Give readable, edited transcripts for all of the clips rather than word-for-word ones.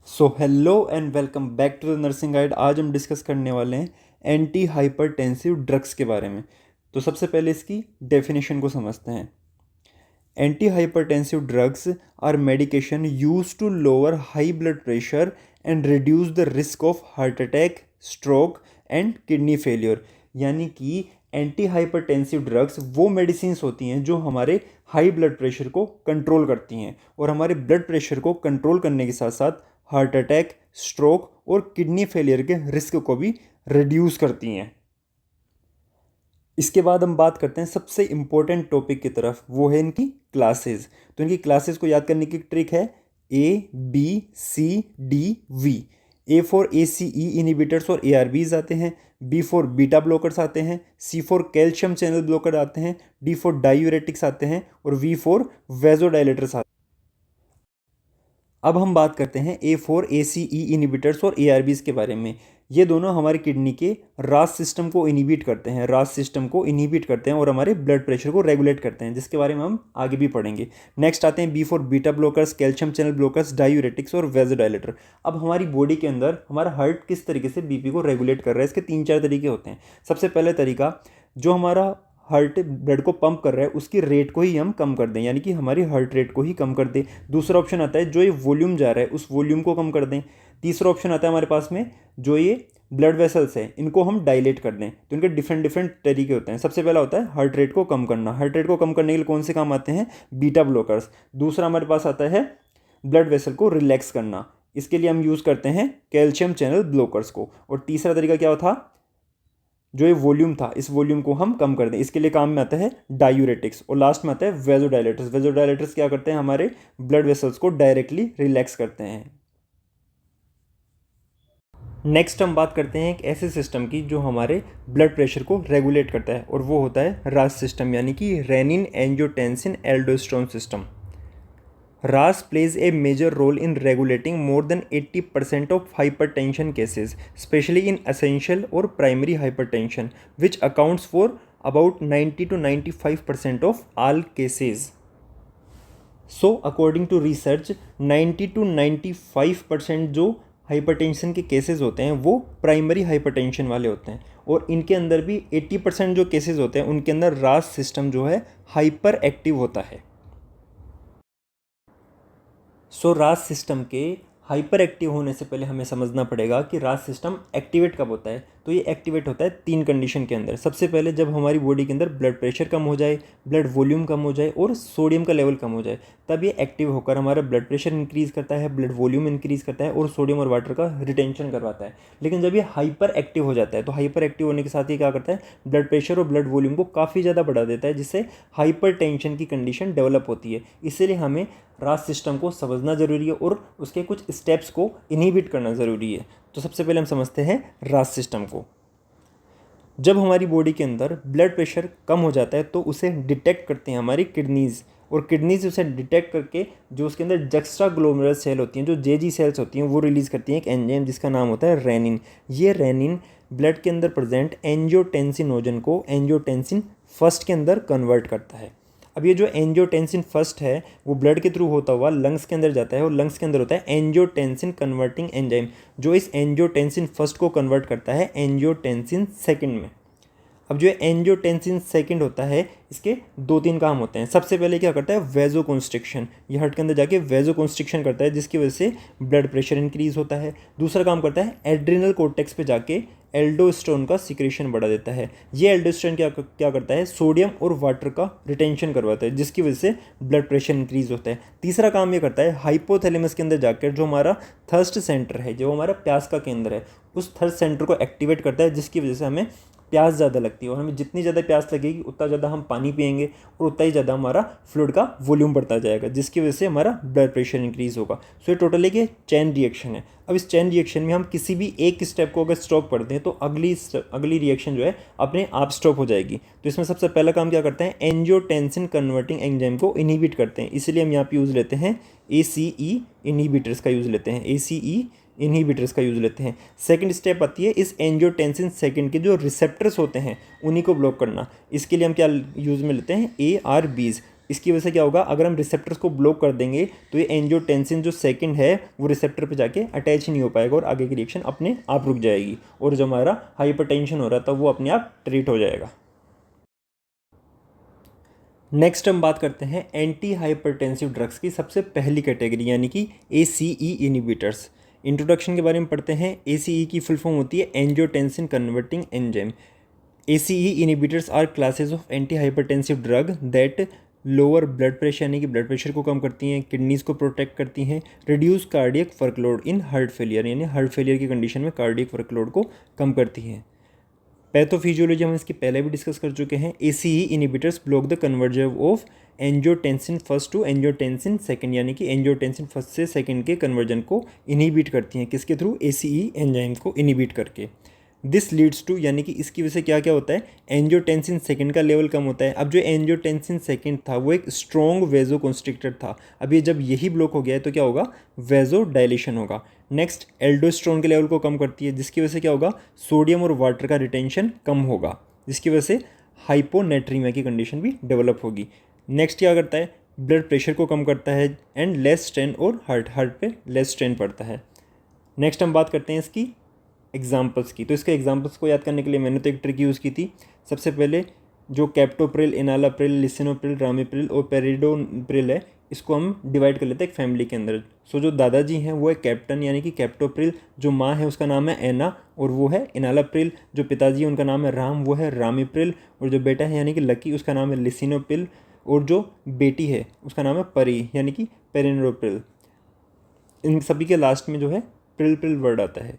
So hello and welcome back to the nursing guide. आज हम discuss करने वाले हैं एंटी हाइपरटेंसिव ड्रग्स के बारे में। तो सबसे पहले इसकी डेफिनेशन को समझते हैं। Anti hypertensive drugs are medication use to lower high blood pressure and reduce the risk of heart attack, stroke and kidney failure. यानी कि एंटी हाइपरटेंसिव ड्रग्स वो मेडिसिन्स होती हैं जो हमारे हाई ब्लड प्रेशर को कंट्रोल करती हैं और हमारे ब्लड प्रेशर को कंट्रोल करने के साथ साथ हार्ट अटैक, स्ट्रोक और किडनी फेलियर के रिस्क को भी रिड्यूस करती हैं। इसके बाद हम बात करते हैं सबसे इम्पोर्टेंट टॉपिक की तरफ, वो है इनकी क्लासेस। तो इनकी क्लासेस को याद करने की ट्रिक है ABCDV। A for ACE inhibitors और ARBs आते हैं, बी फॉर बीटा ब्लॉकर्स आते हैं, सी फॉर कैल्शियम चैनल ब्लॉकर आते हैं, डी फॉर डायूरेटिक्स आते हैं और वी फॉर वेजोडाइलेटर्स आते हैं। अब हम बात करते हैं A4 ACE इनिबिटर्स और ARBs के बारे में। ये दोनों हमारी किडनी के रास सिस्टम को इनिबिट करते हैं, और हमारे ब्लड प्रेशर को रेगुलेट करते हैं, जिसके बारे में हम आगे भी पढ़ेंगे। नेक्स्ट आते हैं B4 beta blockers, calcium channel blockers, diuretics और वेजोडाइलेटर। अब हमारी बॉडी के अंदर हमारा हार्ट किस तरीके से बीपी को रेगुलेट कर रहा है, इसके 3-4 तरीके होते हैं। सबसे पहले तरीका, जो हमारा हार्ट ब्लड को पंप कर रहा है उसकी रेट को ही हम कम कर दें, यानी कि हमारी हार्ट रेट को ही कम कर दें। दूसरा ऑप्शन आता है जो ये वॉल्यूम जा रहा है उस वॉल्यूम को कम कर दें। तीसरा ऑप्शन आता है हमारे पास में, जो ये ब्लड वेसल्स हैं इनको हम डायलेट कर दें। तो इनके डिफरेंट डिफरेंट तरीके होते हैं। सबसे पहला होता है हार्ट रेट को कम करना। हार्ट रेट को कम करने के लिए कौन से काम आते हैं? Beta blockers. दूसरा हमारे पास आता है ब्लड वेसल को रिलैक्स करना, इसके लिए हम यूज़ करते हैं कैल्शियम चैनल ब्लॉकर्स को। और तीसरा तरीका क्या था? जो ये वॉल्यूम था इस वॉल्यूम को हम कम कर दें, इसके लिए काम में आता है डायूरेटिक्स। और लास्ट में आता है वेजोडाइलेटर्स। वेजोडाइलेटर्स क्या करते हैं? हमारे ब्लड वेसल्स को डायरेक्टली रिलैक्स करते हैं। नेक्स्ट हम बात करते हैं एक ऐसे सिस्टम की जो हमारे ब्लड प्रेशर को रेगुलेट करता है, और वो होता है रास सिस्टम, यानी कि renin angiotensin aldosterone system. RAS plays a major role in regulating more than 80% of hypertension cases, especially in essential or primary hypertension, which accounts for about 90 to 95% of all cases. So, according to research, 90 to 95% जो hypertension के cases होते हैं वो primary hypertension वाले होते हैं, और इनके अंदर भी 80% जो केसेस होते हैं उनके अंदर RAS सिस्टम जो है हाइपर एक्टिव होता है। रास सिस्टम के हाइपर एक्टिव होने से पहले हमें समझना पड़ेगा कि रास सिस्टम एक्टिवेट कब होता है। तो ये एक्टिवेट होता है 3 कंडीशन के अंदर। सबसे पहले जब हमारी बॉडी के अंदर ब्लड प्रेशर कम हो जाए, ब्लड वॉल्यूम कम हो जाए और सोडियम का लेवल कम हो जाए, तब ये एक्टिव होकर हमारा ब्लड प्रेशर इंक्रीज करता है, ब्लड वॉल्यूम इंक्रीज करता है और सोडियम और वाटर का रिटेंशन करवाता है। लेकिन जब ये हाइपर एक्टिव हो जाता है तो हाइपर एक्टिव होने के साथ ही क्या करता है? ब्लड प्रेशर और ब्लड वॉल्यूम को काफ़ी ज़्यादा बढ़ा देता है, जिससे हाइपर टेंशन की कंडीशन डेवलप होती है। इसीलिए हमें रास सिस्टम को समझना ज़रूरी है और उसके कुछ स्टेप्स को इनहिबिट करना ज़रूरी है। तो सबसे पहले हम समझते हैं रास सिस्टम को। जब हमारी बॉडी के अंदर ब्लड प्रेशर कम हो जाता है तो उसे डिटेक्ट करते हैं हमारी किडनीज़, और किडनीज उसे डिटेक्ट करके जो उसके अंदर जक्स्ट्रा ग्लोमेरुलर सेल होती हैं, जो जेजी सेल्स होती हैं, वो रिलीज़ करती हैं एक एंजाइम जिसका नाम होता है रेनिन। ये रेनिन ब्लड के अंदर प्रेजेंट एंजियोटेंसिनोजन को एंजियोटेंसिन फर्स्ट के अंदर कन्वर्ट करता है। अब ये जो एंजियोटेंसिन फर्स्ट है वो ब्लड के थ्रू होता हुआ लंग्स के अंदर जाता है, और लंग्स के अंदर होता है एंजियोटेंसिन कन्वर्टिंग एंजाइम, जो इस एंजियोटेंसिन फर्स्ट को कन्वर्ट करता है एंजियोटेंसिन सेकंड में। अब जो एंजियोटेंसिन सेकंड होता है इसके 2-3 काम होते हैं। सबसे पहले क्या करता है? वेजो कंस्ट्रिक्शन। ये हार्ट के अंदर जाके वेजो कंस्ट्रिक्शन करता है, जिसकी वजह से ब्लड प्रेशर इंक्रीज होता है। दूसरा काम करता है एड्रिनल कोर्टेक्स पे जाके एल्डोस्टेरोन का सिक्रेशन बढ़ा देता है। ये एल्डोस्टेरोन क्या करता है? सोडियम और वाटर का रिटेंशन करवाता है, जिसकी वजह से ब्लड प्रेशर इंक्रीज होता है। तीसरा काम ये करता है हाइपोथैलेमस के अंदर जाकर जो हमारा थर्स्ट सेंटर है, जो हमारा प्यास का केंद्र है, उस थर्स्ट सेंटर को एक्टिवेट करता है, जिसकी वजह से हमें प्यास ज़्यादा लगती है, और हमें जितनी ज़्यादा प्यास लगेगी उतना ज़्यादा हम पानी पिएंगे और उतना ही ज़्यादा हमारा फ्लूइड का वॉल्यूम बढ़ता जाएगा, जिसकी वजह से हमारा ब्लड प्रेशर इंक्रीज़ होगा। सो ये टोटल एक चेन रिएक्शन है। अब इस चेन रिएक्शन में हम किसी भी एक स्टेप को अगर स्टॉप कर दें तो अगली रिएक्शन जो है अपने आप स्टॉप हो जाएगी। तो इसमें सबसे पहला काम क्या करते हैं? एंजियोटेंसिन कन्वर्टिंग एंजाइम को इनहिबिट करते हैं, इसलिए हम यहाँ पे यूज़ लेते हैं ACE इनहिबिटर्स का यूज़ लेते हैं, ACE इनहिबिटर्स का यूज़ लेते हैं। सेकंड स्टेप आती है इस एंजियोटेंसिन सेकंड के जो रिसेप्टर्स होते हैं उन्हीं को ब्लॉक करना। इसके लिए हम क्या यूज़ में लेते हैं? ARBs। इसकी वजह से क्या होगा, अगर हम रिसेप्टर्स को ब्लॉक कर देंगे तो ये एंजियोटेंसिन जो सेकंड है वो रिसेप्टर पे जाके अटैच ही नहीं हो पाएगा और आगे की रिएक्शन अपने आप रुक जाएगी और जो हमारा हाइपरटेंशन हो रहा था वो अपने आप ट्रीट हो जाएगा। नेक्स्ट हम बात करते हैं एंटी हाइपरटेंसिव ड्रग्स की सबसे पहली कैटेगरी यानी कि ACE इनिबिटर्स। इंट्रोडक्शन के बारे में पढ़ते हैं। ACE की फुल फॉर्म होती है angiotensin converting enzyme. ACE inhibitors are classes of anti hypertensive drug that lower blood pressure यानी कि ब्लड प्रेशर को कम करती हैं, किडनीज़ को प्रोटेक्ट करती हैं, reduce cardiac workload in heart failure यानी हार्ट फेलियर की कंडीशन में कार्डियक वर्कलोड को कम करती हैं। पैथोफिजियोलॉजी हम इसकी पहले भी डिस्कस कर चुके हैं। ACE inhibitors block the conversion of angiotensin first to angiotensin second यानी कि एंजियोटेंसिन फर्स्ट से सेकंड के कन्वर्जन को इनहिबिट करती हैं। किसके थ्रू? ACE एंजाइम को इनहिबिट करके। दिस लीड्स टू यानी कि इसकी वजह से क्या क्या होता है, एंजियोटेंसिन सेकंड का लेवल कम होता है। अब जो एंजियोटेंसिन सेकंड था वो एक स्ट्रॉन्ग वेजो कंस्ट्रिक्टर था, अब ये जब यही ब्लॉक हो गया है तो क्या होगा, वेजो डायलेशन होगा। नेक्स्ट एल्डोस्टेरोन के लेवल को कम करती है जिसकी वजह से क्या होगा, सोडियम और वाटर का रिटेंशन कम होगा जिसकी वजह से हाइपोनेट्रीमिया की कंडीशन भी डेवलप होगी। नेक्स्ट क्या करता है, ब्लड प्रेशर को कम करता है एंड लेस स्ट्रेन और हार्ट पे लेस स्ट्रेन पड़ता है। नेक्स्ट हम बात करते हैं इसकी एग्जाम्पल्स की। तो इसके एग्जाम्पल्स को याद करने के लिए मैंने तो एक ट्रिक यूज़ की थी। सबसे पहले जो कैप्टोप्रिल, इनालाप्रिल, लिसिनोप्रिल, रामीप्रिल और पेरिडोप्रिल है इसको हम डिवाइड कर लेते हैं एक फैमिली के अंदर। सो जो दादाजी हैं वो है कैप्टन यानी कि कैप्टोप्रिल, जो माँ है उसका नाम है एना और वो है इनालाप्रिल, जो पिताजी है उनका नाम है राम वो है रामीप्रिल, और जो बेटा है यानी कि लकी उसका नाम है लिसिनोप्रिल, और जो बेटी है उसका नाम है परी यानी कि पेरिनोप्रिल। इन सभी के लास्ट में जो है प्रिल वर्ड आता है।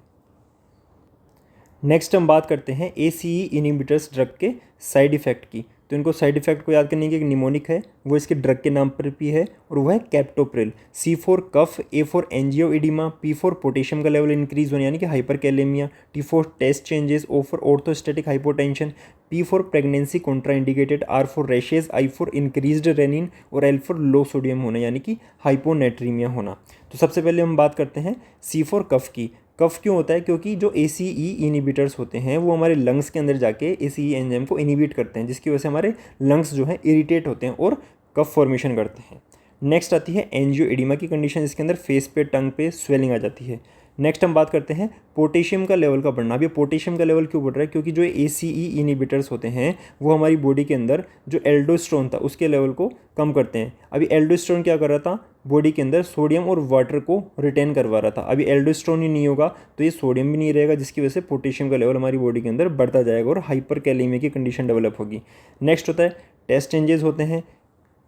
नेक्स्ट हम बात करते हैं ACE इनिबिटर्स ड्रग के साइड इफ़ेक्ट की। तो इनको साइड इफ़ेक्ट को याद करने की एक निमोनिक है, वो इसके ड्रग के नाम पर भी है और वो है captopril. C4 cough, A4 angioedema, P4 potassium का लेवल इंक्रीज होना यानी कि hyperkalaemia, T4 taste changes, O4 orthostatic hypotension, P4 pregnancy contraindicated, R4 rashes, I4 increased renin और L4 लो सोडियम होना यानी कि हाइपोनेट्रीमिया होना। तो सबसे पहले हम बात करते हैं C4 कफ की। कफ क्यों होता है? क्योंकि जो ACE इनिबिटर्स होते हैं वो हमारे लंग्स के अंदर जाके ACE एंजाइम को इनिबिट करते हैं जिसकी वजह से हमारे लंग्स जो हैं इरिटेट होते हैं और कफ फॉर्मेशन करते हैं। नेक्स्ट आती है एंजियोइडिमा की कंडीशन, जिसके अंदर फेस पे, टंग पे स्वेलिंग आ जाती है। नेक्स्ट हम बात करते हैं पोटेशियम का लेवल का बढ़ना। अब ये पोटेशियम का लेवल क्यों बढ़ रहा है? क्योंकि जो ACE इनिबिटर्स होते हैं वो हमारी बॉडी के अंदर जो एल्डोस्टेरोन था उसके लेवल को कम करते हैं। अभी एल्डोस्टेरोन क्या कर रहा था, बॉडी के अंदर सोडियम और वाटर को रिटेन करवा रहा था। अभी एल्डोस्टेरोन ही नहीं होगा तो ये सोडियम भी नहीं रहेगा जिसकी वजह से पोटेशियम का लेवल हमारी बॉडी के अंदर बढ़ता जाएगा और हाइपरकैलेमिया की कंडीशन डेवलप होगी। नेक्स्ट होता है टेस्ट चेंजेस होते हैं।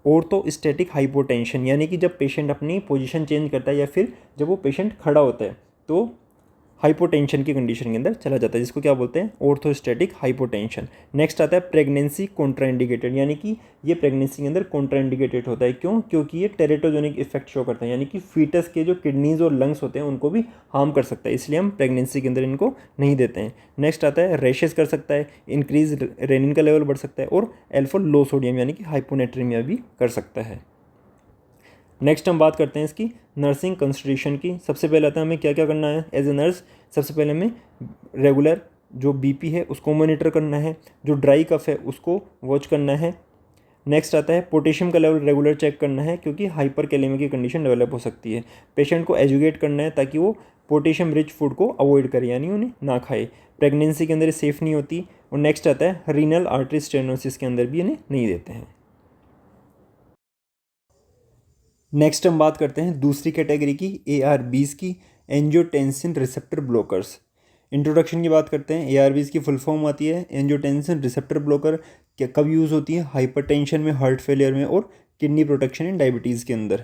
ऑर्थोस्टैटिक हाइपोटेंशन यानी कि जब पेशेंट अपनी पोजीशन चेंज करता है या फिर जब वो पेशेंट खड़ा होता है तो हाइपोटेंशन की कंडीशन के अंदर चला जाता है जिसको क्या बोलते हैं, ऑर्थोस्टैटिक हाइपोटेंशन। नेक्स्ट आता है प्रेगनेंसी कॉन्ट्राइंडिकेटेड यानी कि ये प्रेगनेंसी के अंदर कॉन्ट्राइंडिकेटेड होता है। क्यों? क्योंकि ये टेरेटोजेनिक इफेक्ट शो करता है यानी कि फीटस के जो किडनीज और लंग्स होते हैं उनको भी हार्म कर सकता है, इसलिए हम प्रेगनेंसी के अंदर इनको नहीं देते हैं। नेक्स्ट आता है रैशेस कर सकता है, इंक्रीज रेनिन का लेवल बढ़ सकता है और L4 लो सोडियम यानी कि हाइपोनेट्रीमिया भी कर सकता है। नेक्स्ट हम बात करते हैं इसकी नर्सिंग कंसिडरेशन की। सबसे पहले आता है हमें क्या क्या करना है एज ए नर्स। सबसे पहले हमें रेगुलर जो BP है उसको मॉनिटर करना है, जो ड्राई कफ है उसको वॉच करना है। नेक्स्ट आता है पोटेशियम का लेवल रेगुलर चेक करना है क्योंकि हाइपरकैलेमिया की कंडीशन डेवलप हो सकती है। पेशेंट को एजुकेट करना है ताकि वो पोटेशियम रिच फूड को अवॉइड करे यानी उन्हें ना खाए। प्रेगनेंसी के अंदर सेफ़ नहीं होती। और नेक्स्ट आता है रीनल आर्टरी स्टेनोसिस के अंदर भी इन्हें नहीं देते हैं। नेक्स्ट हम बात करते हैं दूसरी कैटेगरी की ARBs की, एंजियोटेंसिन रिसेप्टर ब्लॉकर्स। इंट्रोडक्शन की बात करते हैं। ARBs की फुल फॉर्म आती है एंजियोटेंसिन रिसेप्टर ब्लॉकर। क्या कब यूज़ होती है? हाइपरटेंशन में, हार्ट फेलियर में और किडनी प्रोटेक्शन इन डायबिटीज़ के अंदर।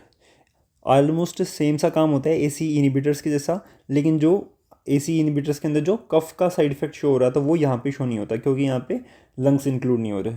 ऑलमोस्ट सेम सा काम होता है ACE इनिबिटर्स के जैसा, लेकिन जो ACE इनिबिटर्स के अंदर जो कफ का साइड इफेक्ट शो हो रहा था वो यहाँ पे शो नहीं होता क्योंकि यहाँ पे लंग्स इंक्लूड नहीं हो रहे।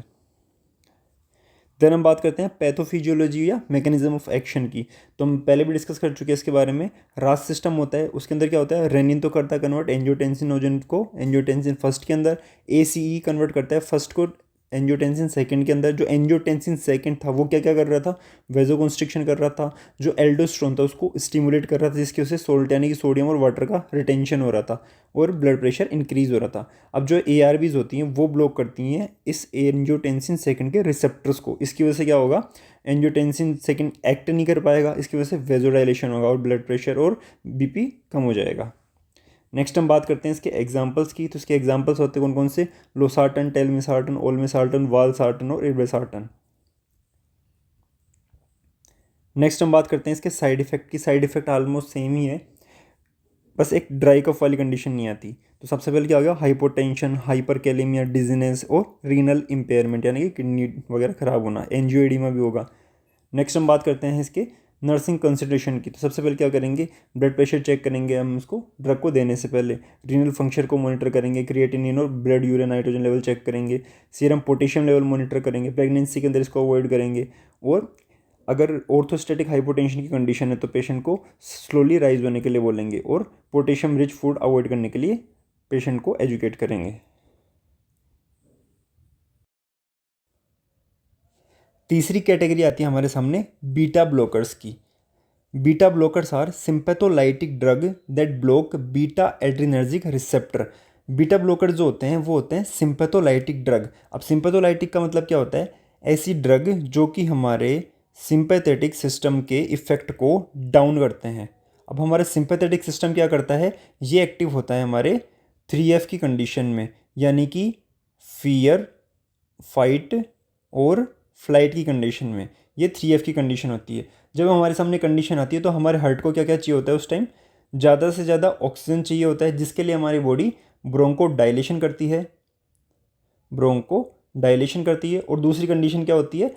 देन हम बात करते हैं पैथोफिजियोलॉजी या मैकेनिज्म ऑफ एक्शन की। तो हम पहले भी डिस्कस कर चुके हैं इसके बारे में। रास सिस्टम होता है, उसके अंदर क्या होता है, रेनिन तो करता है कन्वर्ट एंजियोटेंसिनोजन को एंजियोटेंसिन फर्स्ट के अंदर। ACE कन्वर्ट करता है फर्स्ट को एंजियोटेंसिन सेकंड के अंदर जो एंजियोटेंसिन सेकंड था वो क्या क्या कर रहा था, वेजोकंस्ट्रिक्शन कर रहा था। जो एल्डोस्टेरोन था उसको स्टिमुलेट कर रहा था, जिसकी वजह से सोल्ट यानी कि सोडियम और वाटर का रिटेंशन हो रहा था और ब्लड प्रेशर इंक्रीज हो रहा था। अब जो ARBs होती हैं वो ब्लॉक करती हैं इस एंजियोटेंसिन सेकंड के रिसेप्टर्स को। इसकी वजह से क्या होगा, एंजियोटेंसिन सेकंड एक्ट नहीं कर पाएगा, इसकी वजह से वेजोडाइलेशन होगा और ब्लड प्रेशर और BP कम हो जाएगा। नेक्स्ट हम बात करते हैं इसके एग्जांपल्स की। तो इसके एग्जांपल्स होते हैं कौन कौन से, लोसार्टन, टेलमिसार्टन, ओल्मेसार्टन, वालसार्टन और इर्बेसार्टन। नेक्स्ट हम बात करते हैं इसके साइड इफेक्ट की। साइड इफेक्ट ऑलमोस्ट सेम ही है, बस एक ड्राई कफ वाली कंडीशन नहीं आती। तो सबसे पहले क्या हो गया, हाइपोटेंशन, हाइपरकैलेमिया, डिजीनेस और रीनल इम्पेयरमेंट यानी कि किडनी वगैरह खराब होना, एंजियोएडिमा भी होगा। नेक्स्ट हम बात करते हैं इसके नर्सिंग कंसिडरेशन की। तो सबसे पहले क्या करेंगे, ब्लड प्रेशर चेक करेंगे हम उसको ड्रग को देने से पहले, रीनल फंक्शन को मॉनिटर करेंगे, क्रिएटिनिन और blood urine nitrogen level check करेंगे, सीरम पोटेशियम लेवल मॉनिटर करेंगे, प्रेगनेंसी के अंदर इसको अवॉइड करेंगे। और अगर ऑर्थोस्टैटिक हाइपोटेंशन की कंडीशन है तो पेशेंट को स्लोली राइज होने के लिए बोलेंगे और पोटेशियम रिच फूड अवॉइड करने के लिए पेशेंट को एजुकेट करेंगे। तीसरी कैटेगरी आती है हमारे सामने बीटा ब्लॉकर्स की। Beta blockers are sympatholytic drug that block beta adrenergic receptor. Beta blocker जो होते हैं वो होते हैं सिंपैथोलाइटिक ड्रग। अब सिंपैथोलाइटिक का मतलब क्या होता है, ऐसी ड्रग जो कि हमारे सिंपैथेटिक सिस्टम के इफेक्ट को डाउन करते हैं। अब हमारा सिंपैथेटिक सिस्टम क्या करता है, ये एक्टिव होता है हमारे 3F की कंडीशन में, यानी कि फियर, फाइट और फ्लाइट की कंडीशन में। ये 3F की कंडीशन होती है। जब हमारे सामने कंडीशन आती है तो हमारे हार्ट को क्या क्या चाहिए होता है उस टाइम, ज़्यादा से ज़्यादा ऑक्सीजन चाहिए होता है, जिसके लिए हमारी बॉडी ब्रोंको डायलेशन करती है, और दूसरी कंडीशन क्या होती है,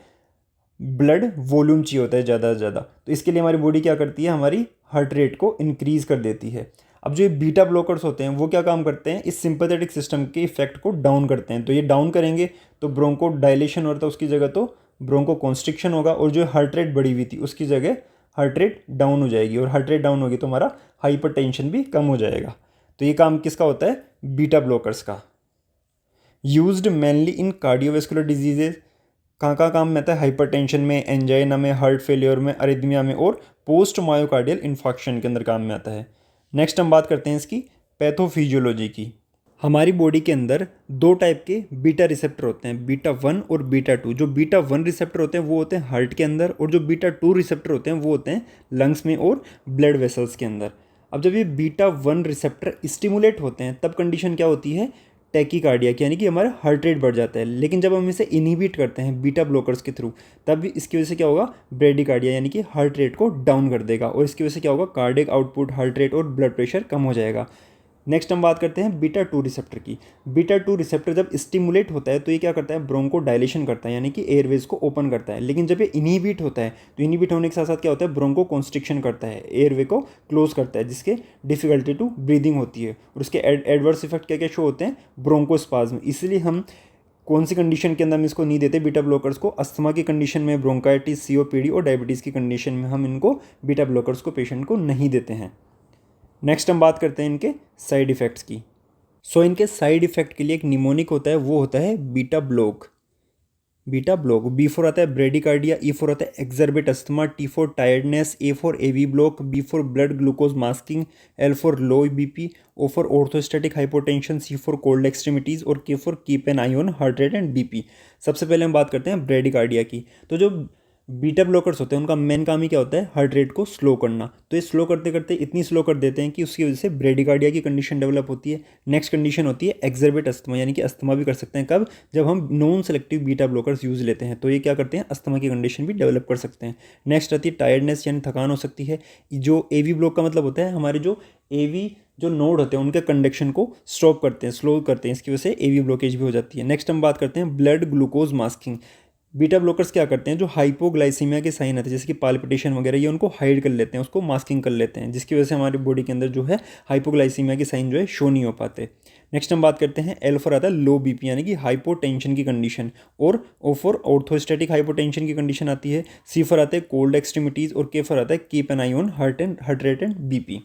ब्लड वॉल्यूम चाहिए होता है ज़्यादा से ज़्यादा। तो इसके लिए हमारी बॉडी क्या करती है, हमारी हार्ट रेट को इंक्रीज़ कर देती है। अब जो ये बीटा ब्लॉकर्स होते हैं वो क्या काम करते हैं, इस सिंपैथेटिक सिस्टम के इफेक्ट को डाउन करते हैं। तो ये डाउन करेंगे तो ब्रोंको डायलेशन होता है, उसकी जगह तो ब्रोंको कॉन्स्ट्रिक्शन होगा, और जो हार्ट रेट बढ़ी हुई थी उसकी जगह हार्ट रेट डाउन हो जाएगी, और हार्ट रेट डाउन होगी तो हमारा हाइपरटेंशन भी कम हो जाएगा। तो ये काम किसका होता है, बीटा ब्लॉकर्स का। यूज्ड मेनली इन कार्डियोवेस्कुलर डिजीजेज, कहाँ कहाँ काम में आता है, हाइपरटेंशन में, एंजाइना में, हार्ट फेलियर में, अरिथमिया में और पोस्ट मायोकार्डियल इन्फाक्शन के अंदर काम में आता है। नेक्स्ट हम बात करते हैं इसकी पैथोफिजियोलॉजी की। हमारी बॉडी के अंदर दो टाइप के बीटा रिसेप्टर होते हैं, बीटा 1 और बीटा 2। जो बीटा 1 रिसेप्टर होते हैं वो होते हैं हार्ट के अंदर, और जो बीटा 2 रिसेप्टर होते हैं वो होते हैं लंग्स में और ब्लड वेसल्स के अंदर। अब जब ये बीटा 1 रिसेप्टर स्टिमुलेट होते हैं तब कंडीशन क्या होती है, टैकीकार्डिया, यानी कि हमारा हार्ट रेट बढ़ जाता है। लेकिन जब हम इसे इनहिबिट करते हैं बीटा ब्लॉकर्स के थ्रू, तब इसकी वजह से क्या होगा, ब्रेडिकार्डिया, यानी कि हार्ट रेट को डाउन कर देगा, और इसकी वजह से क्या होगा, कार्डियक आउटपुट, हार्ट रेट और ब्लड प्रेशर कम हो जाएगा। नेक्स्ट हम बात करते हैं बीटा 2 रिसेप्टर की। बीटा 2 रिसेप्टर जब स्टिमुलेट होता है तो ये क्या करता है, ब्रोंको डायलेशन करता है, यानी कि एयरवेज को ओपन करता है। लेकिन जब ये इनहिबिट होता है तो इनहिबिट होने के साथ साथ क्या होता है, ब्रोंको कॉन्स्ट्रिक्शन करता है, एयरवे को क्लोज करता है, जिसके डिफिकल्टी टू ब्रीदिंग होती है। और उसके एडवर्स इफेक्ट क्या क्या शो होते हैं, ब्रोंकोस्पाज्म। इसलिए हम कौन सी कंडीशन के अंदर हम इसको नहीं देते बीटा ब्लॉकर्स को, अस्थमा की कंडीशन में, ब्रोंकाइटिस, COPD और डायबिटीज़ की कंडीशन में हम इनको बीटा ब्लॉकर्स को पेशेंट को नहीं देते हैं। नेक्स्ट हम बात करते हैं इनके साइड इफ़ेक्ट्स की। इनके साइड इफ़ेक्ट के लिए एक निमोनिक होता है, वो होता है बीटा ब्लॉक। B4 आता है ब्रेडिकार्डिया, E4 आता है exacerbate asthma, T4 tiredness, A4 AV block, B4 blood glucose masking, L4 low BP, O4 orthostatic hypotension, C4 cold extremities और K4 keep an eye on heart rate and BP। सबसे पहले हम बात करते हैं bradycardia की। तो जो बीटा ब्लॉकर्स होते हैं उनका मेन काम ही क्या होता है, हार्ट रेट को स्लो करना। तो ये स्लो करते करते इतनी स्लो कर देते हैं कि उसकी वजह से ब्रेडिकार्डिया की कंडीशन डेवलप होती है। नेक्स्ट कंडीशन होती है एक्जर्बेट अस्थमा, यानी कि अस्थमा भी कर सकते हैं। कब, जब हम non selective beta blockers use लेते हैं तो ये क्या करते हैं, अस्थमा की कंडीशन भी डेवलप कर सकते हैं। नेक्स्ट आती है टायर्डनेस, यानी थकान हो सकती है। जो AV ब्लॉक का मतलब होता है, हमारे जो AV जो नोड होते हैं उनके कंडक्शन को स्टॉप करते हैं, स्लो करते हैं, इसकी वजह से AV ब्लॉकेज भी हो जाती है। नेक्स्ट हम बात करते हैं blood glucose masking. Beta blockers क्या करते हैं, जो हाइपोग्लाइसीमिया के साइन आते हैं जैसे कि पाल्पिटेशन वगैरह, ये उनको हाइड कर लेते हैं, उसको मास्किंग कर लेते हैं, जिसकी वजह से हमारी बॉडी के अंदर जो है हाइपोग्लाइसीमिया के साइन जो है शो नहीं हो पाते। नेक्स्ट हम बात करते हैं L4 आता है लो BP, यानी कि हाइपोटेंशन की कंडीशन, और O4 ऑर्थोस्टैटिक हाइपोटेंशन की कंडीशन आती है। C4 आता है कोल्ड एक्सट्रीमिटीज़ और K4 आता है keep an eye on heart rate and BP।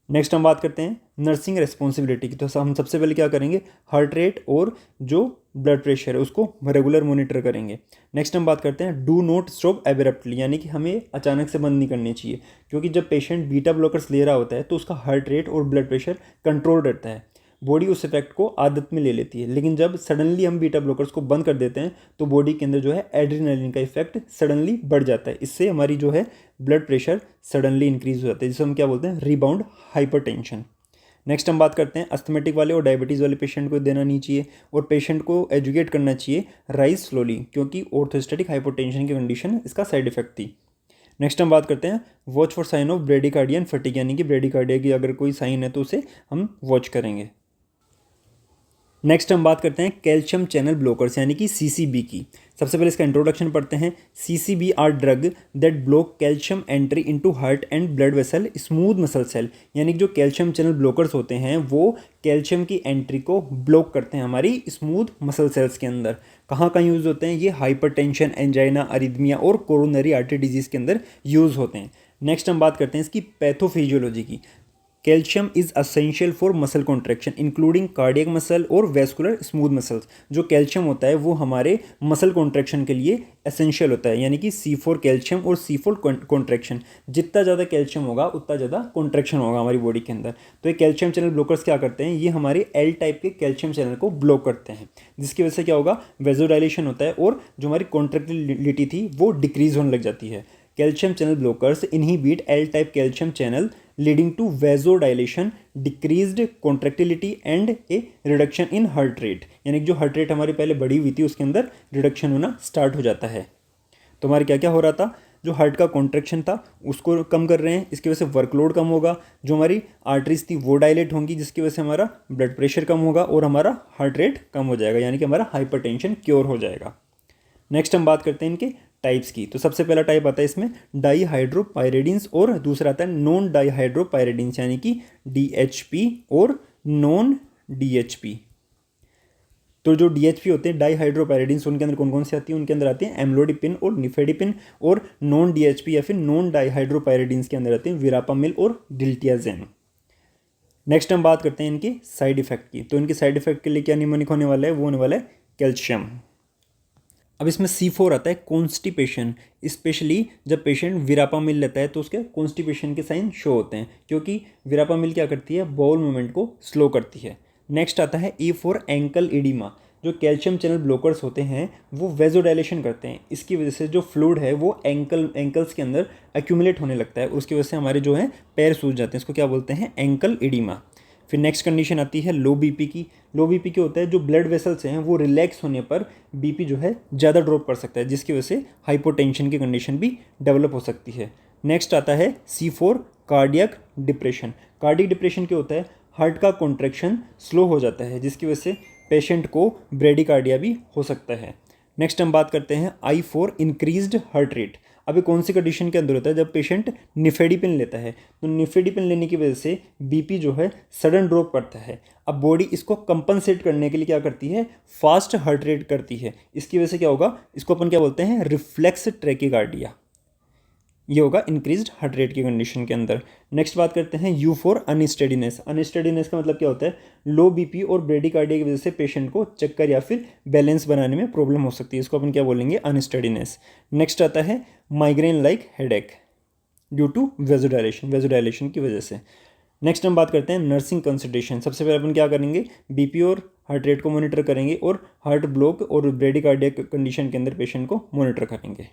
Next हम बात करते हैं नर्सिंग रेस्पॉन्सिबिलिटी की। तो हम सबसे पहले क्या करेंगे, हार्ट रेट और जो ब्लड प्रेशर है उसको रेगुलर मॉनिटर करेंगे। नेक्स्ट हम बात करते हैं डू नॉट स्टॉप एब्रप्टली, यानी कि हमें अचानक से बंद नहीं करनी चाहिए, क्योंकि जब पेशेंट बीटा ब्लॉकर्स ले रहा होता है तो उसका हार्ट रेट और ब्लड प्रेशर कंट्रोल रहता है, बॉडी उस इफेक्ट को आदत में ले लेती है। लेकिन जब सडनली हम बीटा ब्लॉकर्स को बंद कर देते हैं तो बॉडी के अंदर जो है एड्रेनलिन का इफेक्ट सडनली बढ़ जाता है, इससे हमारी जो है ब्लड प्रेशर सडनली इंक्रीज हो जाता है, जिसे हम क्या बोलते हैं, रिबाउंड हाइपरटेंशन। नेक्स्ट हम बात करते हैं अस्थमेटिक वाले और डायबिटीज़ वाले पेशेंट को देना नहीं चाहिए, और पेशेंट को एजुकेट करना चाहिए राइज स्लोली, क्योंकि ऑर्थोस्टैटिक हाइपोटेंशन की कंडीशन इसका साइड इफेक्ट थी। नेक्स्ट हम बात करते हैं watch for sign of bradycardia and fatigue, यानी कि ब्रेडिकार्डिया की अगर कोई साइन है तो उसे हम वॉच करेंगे। नेक्स्ट हम बात करते हैं कैल्शियम चैनल ब्लॉकर्स यानी कि सीसीबी की। सबसे पहले इसका इंट्रोडक्शन पढ़ते हैं। CCB are drug that block calcium entry into heart and blood vessel smooth muscle cell, यानी कि जो कैल्शियम चैनल ब्लॉकर्स होते हैं वो कैल्शियम की एंट्री को ब्लॉक करते हैं हमारी स्मूथ मसल सेल्स के अंदर। कहाँ कहाँ यूज़ होते हैं ये, हाइपरटेंशन, एंजाइना, अरिथमिया और कोरोनरी आर्टरी डिजीज़ के अंदर यूज़ होते हैं। नेक्स्ट हम बात करते हैं इसकी पैथोफिजियोलॉजी की। Calcium is essential for muscle contraction including cardiac muscle और वेस्कुलर स्मूथ मसल्स। जो कैल्शियम होता है वो हमारे मसल कॉन्ट्रैक्शन के लिए एसेंशियल होता है, यानी कि C4 कैल्शियम और C4 कॉन्ट्रैक्शन, जितना ज़्यादा कैल्शियम होगा उतना ज़्यादा कॉन्ट्रैक्शन होगा हमारी बॉडी के अंदर। तो ये कैल्शियम चैनल ब्लॉकर्स क्या करते हैं, ये हमारे L टाइप के कैल्शियम चैनल को ब्लॉक करते हैं, जिसकी वजह से क्या होगा, वेजोडाइलेशन होता है और जो हमारी कॉन्ट्रैक्टिलिटी थी वो डिक्रीज होने लग जाती है। Calcium channel blockers inhibit L type calcium channel leading to vasodilation, decreased contractility and a reduction in heart rate, यानी कि जो हार्ट रेट हमारी पहले बढ़ी हुई थी उसके अंदर रिडक्शन होना स्टार्ट हो जाता है। तो हमारे क्या क्या हो रहा था, जो हार्ट का कॉन्ट्रैक्शन था उसको कम कर रहे हैं, इसकी वजह से वर्कलोड कम होगा, जो हमारी आर्टरीज थी वो डायलेट होंगी, जिसकी वजह से हमारा ब्लड प्रेशर कम होगा और हमारा हार्ट रेट कम हो जाएगा, यानी कि हमारा हाइपरटेंशन क्योर हो जाएगा। नेक्स्ट हम बात करते हैं इनके टाइप्स की। तो सबसे पहला टाइप आता है इसमें डाईहाइड्रोपायरिडीन्स, और दूसरा आता है नॉन डाईहाइड्रोपायरिडीन्स यानी कि DHP और नॉन DHP। तो जो DHP होते हैं डाईहाइड्रोपायरिडीन्स, उनके अंदर कौन कौन सी आती है, उनके अंदर आती हैं एम्लोडिपिन और निफेडिपिन, और नॉन DHP या फिर नॉन डाईहाइड्रोपायरिडीन्स के अंदर आते हैं विरापामिल और डिल्टियाजेन। नेक्स्ट हम बात करते हैं इनके साइड इफेक्ट की। तो इनके साइड इफेक्ट के लिए क्या निमोनिक होने वाला है, वो होने वाला है कैल्शियम। अब इसमें C4 आता है कॉन्स्टिपेशन, स्पेशली जब पेशेंट विरापामिल लेता है तो उसके कॉन्स्टिपेशन के साइन शो होते हैं, क्योंकि विरापामिल क्या करती है, बाउल मूवमेंट को स्लो करती है। नेक्स्ट आता है E फॉर एंकल एडिमा। जो कैल्शियम चैनल ब्लॉकर्स होते हैं वो वेजोडाइलेशन करते हैं, इसकी वजह से जो फ्लूइड है वो एंकल्स के अंदर एक्यूमुलेट होने लगता है, उसकी वजह से हमारे जो है पैर सूज जाते हैं, इसको क्या बोलते हैं, एंकल एडिमा। फिर नेक्स्ट कंडीशन आती है लो बीपी की। लो बीपी क्या होता है, जो ब्लड वेसल्स हैं वो रिलैक्स होने पर बीपी जो है ज़्यादा ड्रॉप कर सकता है, जिसकी वजह से हाइपोटेंशन की कंडीशन भी डेवलप हो सकती है। नेक्स्ट आता है C4 cardiac depression. Cardiac depression क्या होता है, हार्ट का कॉन्ट्रैक्शन स्लो हो जाता है, जिसकी वजह से पेशेंट को ब्रेडिकार्डिया भी हो सकता है। नेक्स्ट हम बात करते हैं I for increased heart rate. अभी कौन सी कंडीशन के अंदर होता है, जब पेशेंट निफेडिपिन लेता है, तो निफेडिपिन लेने की वजह से बीपी जो है सडन ड्रॉप करता है। अब बॉडी इसको कंपनसेट करने के लिए क्या करती है, फास्ट हार्ट रेट करती है, इसकी वजह से क्या होगा, इसको अपन क्या बोलते हैं, रिफ्लेक्स ट्रैकिकार्डिया। ये होगा इंक्रीज्ड हार्ट रेट की कंडीशन के अंदर। नेक्स्ट बात करते हैं U फॉर अनस्टेडीनेस। अनस्टेडीनेस का मतलब क्या होता है, लो बीपी और ब्रेडिकार्डिया की वजह से पेशेंट को चक्कर या फिर बैलेंस बनाने में प्रॉब्लम हो सकती है, इसको अपन क्या बोलेंगे, अनस्टेडीनेस। नेक्स्ट आता है migraine like headache due to vasodilation की वजह से। नेक्स्ट हम बात करते हैं नर्सिंग कंसल्टेशन। सबसे पहले अपन क्या करेंगे, बीपी और हार्ट रेट को मॉनिटर करेंगे और हार्ट ब्लॉक और ब्रेडिकार्डिया कंडीशन के अंदर पेशेंट को मॉनिटर करेंगे।